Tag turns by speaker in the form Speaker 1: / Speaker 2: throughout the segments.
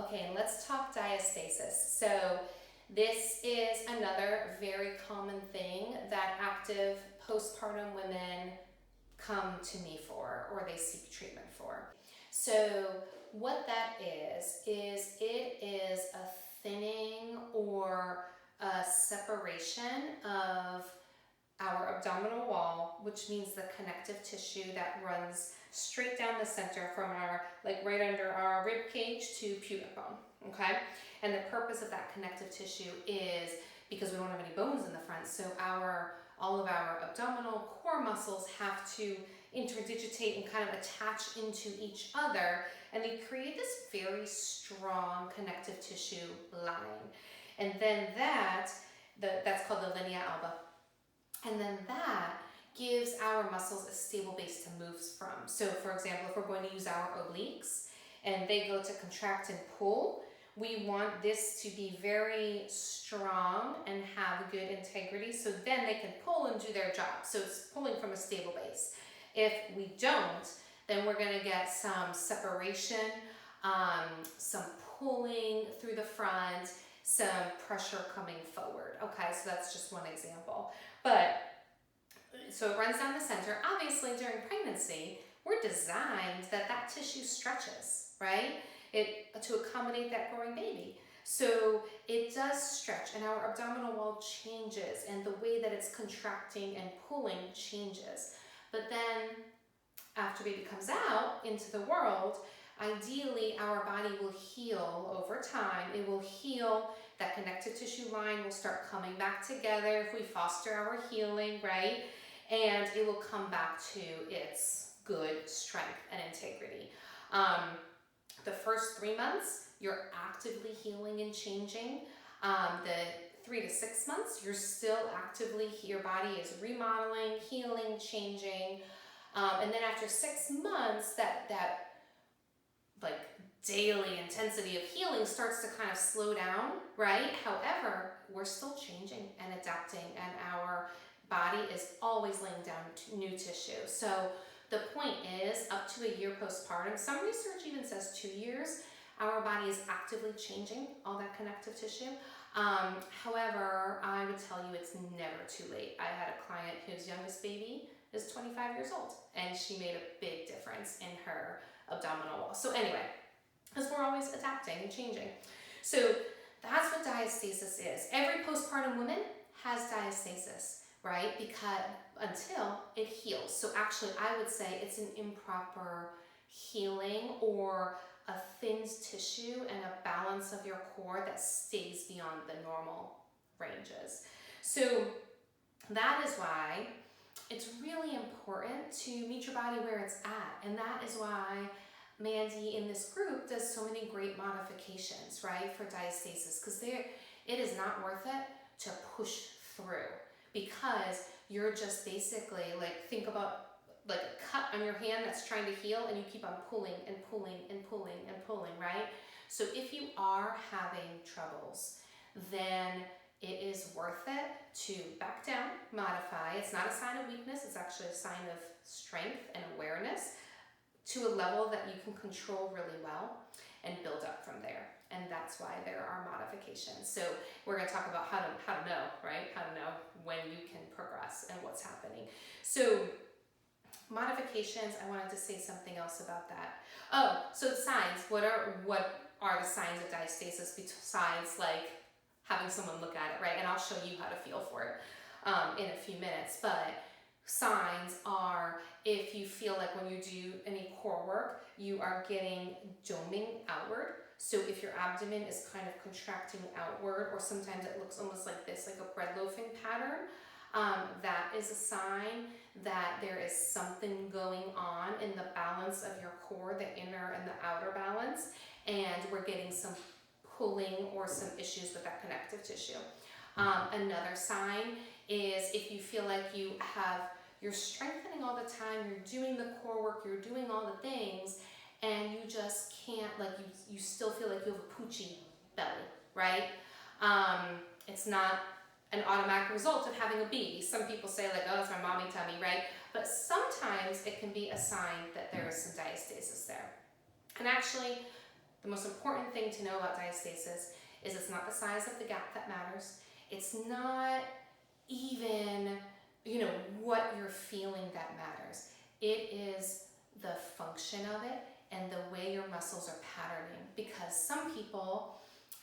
Speaker 1: Okay, let's talk diastasis. So this is another very common thing that active postpartum women come to me for, or they seek treatment for. So what that is it is a thinning or a separation of our abdominal wall, which means the connective tissue that runs straight down the center from our, like right under our rib cage to pubic bone, okay? And the purpose of that connective tissue is because we don't have any bones in the front, so all of our abdominal core muscles have to interdigitate and kind of attach into each other, and they create this very strong connective tissue line. And then that's called the linea alba. And then that gives our muscles a stable base to move from. So for example, if we're going to use our obliques and they go to contract and pull, we want this to be very strong and have good integrity, so then they can pull and do their job. So it's pulling from a stable base. If we don't, then we're going to get some separation, some pulling through the front, some pressure coming forward. Okay, so that's just one example. But so it runs down the center. Obviously, during pregnancy, we're designed that tissue stretches, right? To accommodate that growing baby. So it does stretch, and our abdominal wall changes, and the way that it's contracting and pulling changes. But then, after baby comes out into the world, ideally our body will heal over time. It will heal. That connective tissue line will start coming back together if we foster our healing, right? And it will come back to its good strength and integrity. The first 3 months, you're actively healing and changing. The 3 to 6 months, you're still actively, your body is remodeling, healing, changing. And then after 6 months, that like daily intensity of healing starts to kind of slow down, right? However, we're still changing and adapting, and our body is always laying down new tissue. So the point is, up to a year postpartum, some research even says 2 years, our body is actively changing all that connective tissue. However, I would tell you it's never too late. I had a client whose youngest baby is 25 years old, and she made a big difference in her abdominal wall. So anyway, because we're always adapting and changing. So that's what diastasis is. Every postpartum woman has diastasis, right? Because until it heals. So actually, I would say it's an improper healing or a thinned tissue and a balance of your core that stays beyond the normal ranges. So that is why it's really important to meet your body where it's at. And that is why Mandy in this group does so many great modifications, right, for diastasis, because it is not worth it to push through, because you're just basically like, think about like a cut on your hand that's trying to heal, and you keep on pulling and pulling and pulling and pulling, right? So if you are having troubles, then it is worth it to back down, modify. It's not a sign of weakness, it's actually a sign of strength and awareness to a level that you can control really well and build up from there. And that's why there are modifications. So we're going to talk about how to know, right? How to know when you can progress and what's happening. So modifications, I wanted to say something else about that. Oh, so signs. What are the signs of diastasis besides like having someone look at it, right? And I'll show you how to feel for it in a few minutes. But signs are if you feel like when you do any core work, you are getting doming outward. So if your abdomen is kind of contracting outward, or sometimes it looks almost like this, like a bread loafing pattern, that is a sign that there is something going on in the balance of your core, the inner and the outer balance, and we're getting some pulling or some issues with that connective tissue. Another sign is if you feel like you're strengthening all the time, you're doing the core work, you're doing all the things, and you just can't, like you still feel like you have a poochy belly, right? It's not an automatic result of having a baby. Some people say like, oh, it's my mommy tummy, right? But sometimes it can be a sign that there is some diastasis there. And actually, The most important thing to know about diastasis is it's not the size of the gap that matters. It's not even, what you're feeling that matters. It is the function of it and the way your muscles are patterning, because some people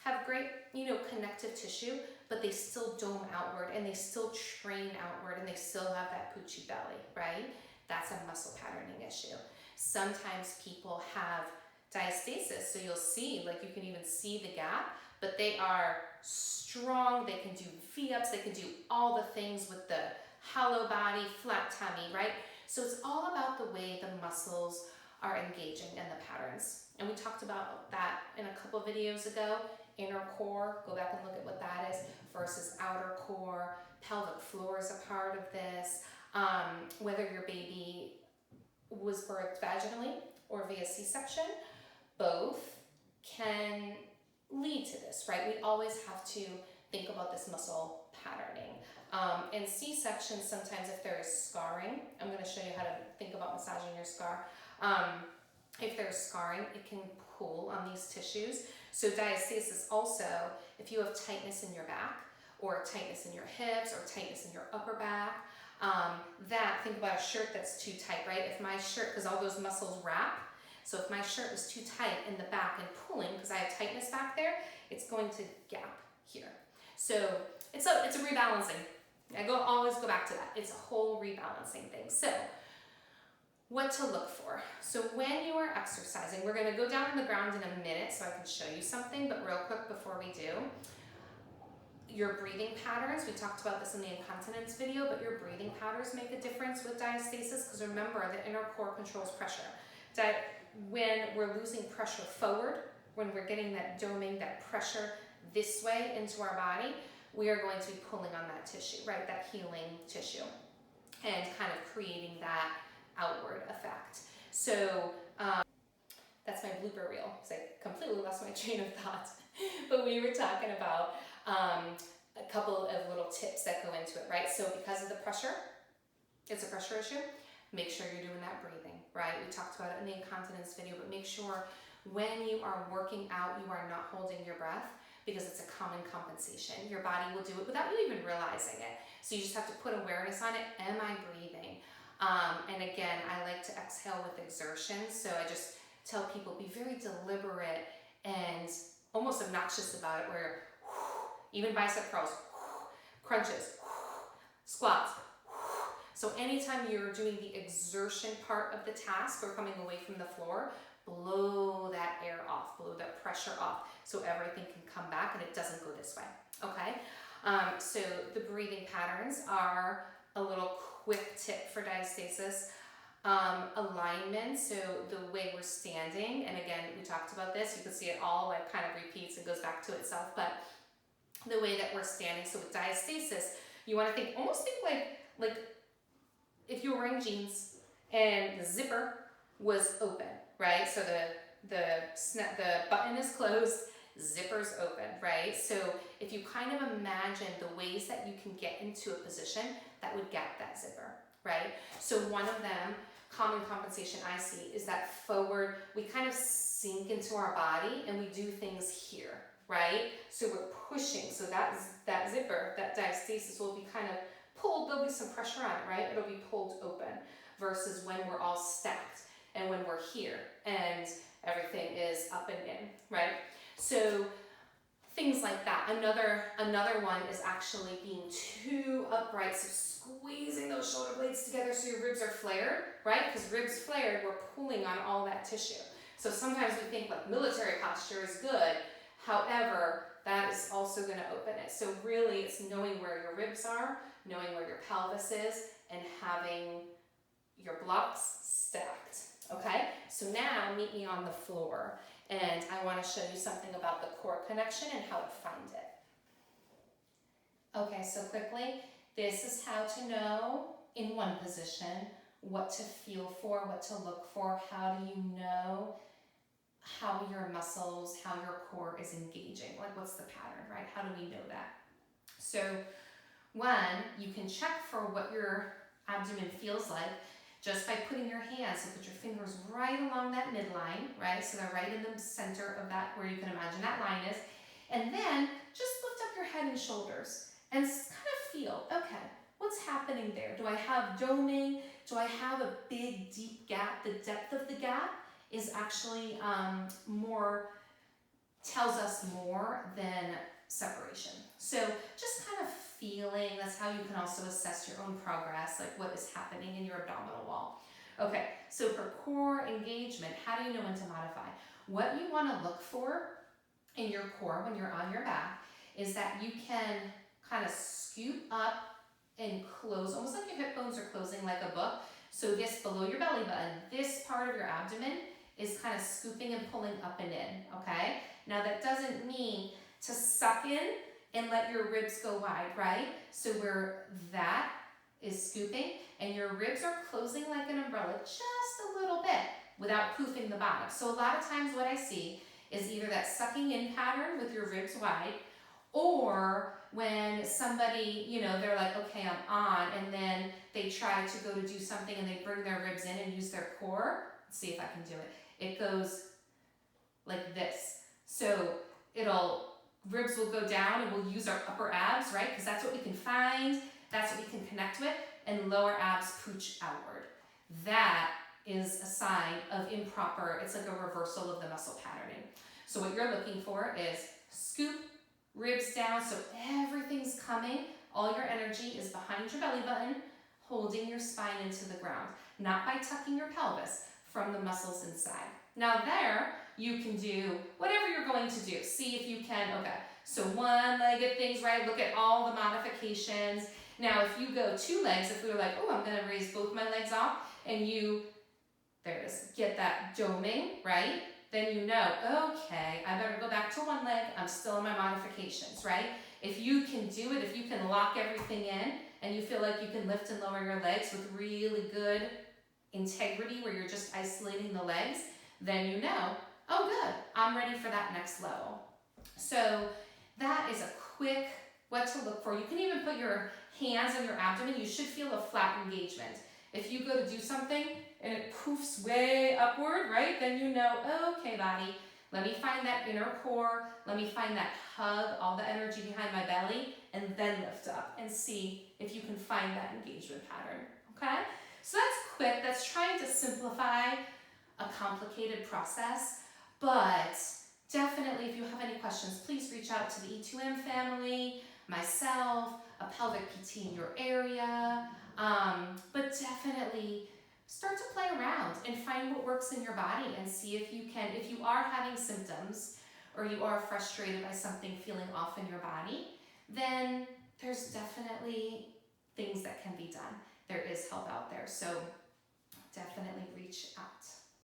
Speaker 1: have great, connective tissue, but they still dome outward and they still train outward and they still have that poochie belly, right? That's a muscle patterning issue. Sometimes people have diastasis, so you'll see, you can even see the gap, but they are strong, they can do V-ups, they can do all the things with the hollow body, flat tummy, right? So it's all about the way the muscles are engaging and the patterns. And we talked about that in a couple videos ago. Inner core, go back and look at what that is, versus outer core. Pelvic floor is a part of this. Whether your baby was birthed vaginally or via C-section, both can lead to this, right? We always have to think about this muscle patterning. In C-section, sometimes if there is scarring, I'm going to show you how to think about massaging your scar. If there's scarring, it can pull on these tissues. So diastasis also, if you have tightness in your back, or tightness in your hips, or tightness in your upper back, think about a shirt that's too tight, right? If my shirt, because all those muscles wrap, so if my shirt was too tight in the back and pulling, because I have tightness back there, it's going to gap here. So it's a rebalancing. Always go back to that. It's a whole rebalancing thing. So what to look for. So when you are exercising, we're going to go down on the ground in a minute so I can show you something, but real quick before we do, your breathing patterns, we talked about this in the incontinence video, but your breathing patterns make a difference with diastasis, because remember, the inner core controls pressure. When we're losing pressure forward, when we're getting that doming, that pressure this way into our body, we are going to be pulling on that tissue, right? That healing tissue, and kind of creating that outward effect. So that's my blooper reel, because I completely lost my train of thought. But we were talking about a couple of little tips that go into it, right? So because of the pressure, it's a pressure issue, make sure you're doing that breathing, right? We talked about it in the incontinence video, but make sure when you are working out, you are not holding your breath, because it's a common compensation. Your body will do it without you even realizing it. So you just have to put awareness on it. Am I breathing? And again, I like to exhale with exertion. So I just tell people, be very deliberate and almost obnoxious about it, where even bicep curls, crunches, squats. So anytime you're doing the exertion part of the task or coming away from the floor, blow that air off, blow that pressure off, so everything can come back and it doesn't go this way, okay? So the breathing patterns are a little quick tip for diastasis. Alignment, so the way we're standing, and again, we talked about this, you can see it all kind of repeats and goes back to itself, but the way that we're standing, so with diastasis, you want to almost think like if you were wearing jeans and the zipper was open, right? So the button is closed, zipper's open, right? So if you kind of imagine the ways that you can get into a position that would gap that zipper, right? So one of them, common compensation I see, is that forward, we kind of sink into our body and we do things here, right? So we're pushing, so that zipper, that diastasis will be kind of pulled, there'll be some pressure on it, right? It'll be pulled open, versus when we're all stacked and when we're here and everything is up and in, right? So things like that. Another one is actually being too upright, so squeezing those shoulder blades together so your ribs are flared, right? Because ribs flared, we're pulling on all that tissue. So sometimes we think military posture is good, however, that is also going to open it. So really it's knowing where your ribs are, knowing where your pelvis is, and having your blocks stacked, okay? So now meet me on the floor, and I want to show you something about the core connection and how to find it. Okay, so quickly, this is how to know in one position what to feel for, what to look for. How do you know how your muscles, how your core is engaging? What's the pattern, right? How do we know that? So one, you can check for what your abdomen feels like just by putting your hands, so put your fingers right along that midline, right? So they're right in the center of that, where you can imagine that line is. And then just lift up your head and shoulders and kind of feel, okay, what's happening there? Do I have doming? Do I have a big, deep gap? The depth of the gap is actually tells us more than separation. So just kind of feeling, that's how you can also assess your own progress, like what is happening in your abdominal wall. Okay, so for core engagement, how do you know when to modify? What you want to look for in your core when you're on your back is that you can kind of scoop up and close, almost like your hip bones are closing like a book. So this below your belly button, this part of your abdomen is kind of scooping and pulling up and in, okay? Now that doesn't mean to suck in and let your ribs go wide, right? So where that is scooping and your ribs are closing like an umbrella just a little bit without poofing the bottom. So a lot of times what I see is either that sucking in pattern with your ribs wide, or when somebody, you know, they're like, okay, I'm on, and then they try to go to do something and they bring their ribs in and use their core. Let's see if I can do it. It goes like this. So ribs will go down and we'll use our upper abs, right? Because that's what we can find, that's what we can connect with, and lower abs pooch outward. That is a sign of improper, it's like a reversal of the muscle patterning. So what you're looking for is scoop, ribs down, so everything's coming, all your energy is behind your belly button, holding your spine into the ground, not by tucking your pelvis, from the muscles inside. Now there, you can do whatever you're going to do. See if you can, okay, so one-legged things, right? Look at all the modifications. Now if you go two legs, if we were like, oh, I'm gonna raise both my legs off, and you, there it is, get that doming, right? Then you know, okay, I better go back to one leg, I'm still in my modifications, right? If you can do it, if you can lock everything in, and you feel like you can lift and lower your legs with really good integrity where you're just isolating the legs, then you know, oh good, I'm ready for that next level. So that is a quick what to look for. You can even put your hands on your abdomen. You should feel a flat engagement. If you go to do something and it poofs way upward, right, then you know, okay body, let me find that inner core, let me find that hug, all the energy behind my belly, and then lift up and see if you can find that engagement pattern, okay? So that's quick, that's trying to simplify a complicated process, but definitely if you have any questions, please reach out to the E2M family, myself, a pelvic PT in your area, but definitely start to play around and find what works in your body and see if you can, if you are having symptoms or you are frustrated by something feeling off in your body, then there's definitely things that can be done. There is help out there, so definitely reach out.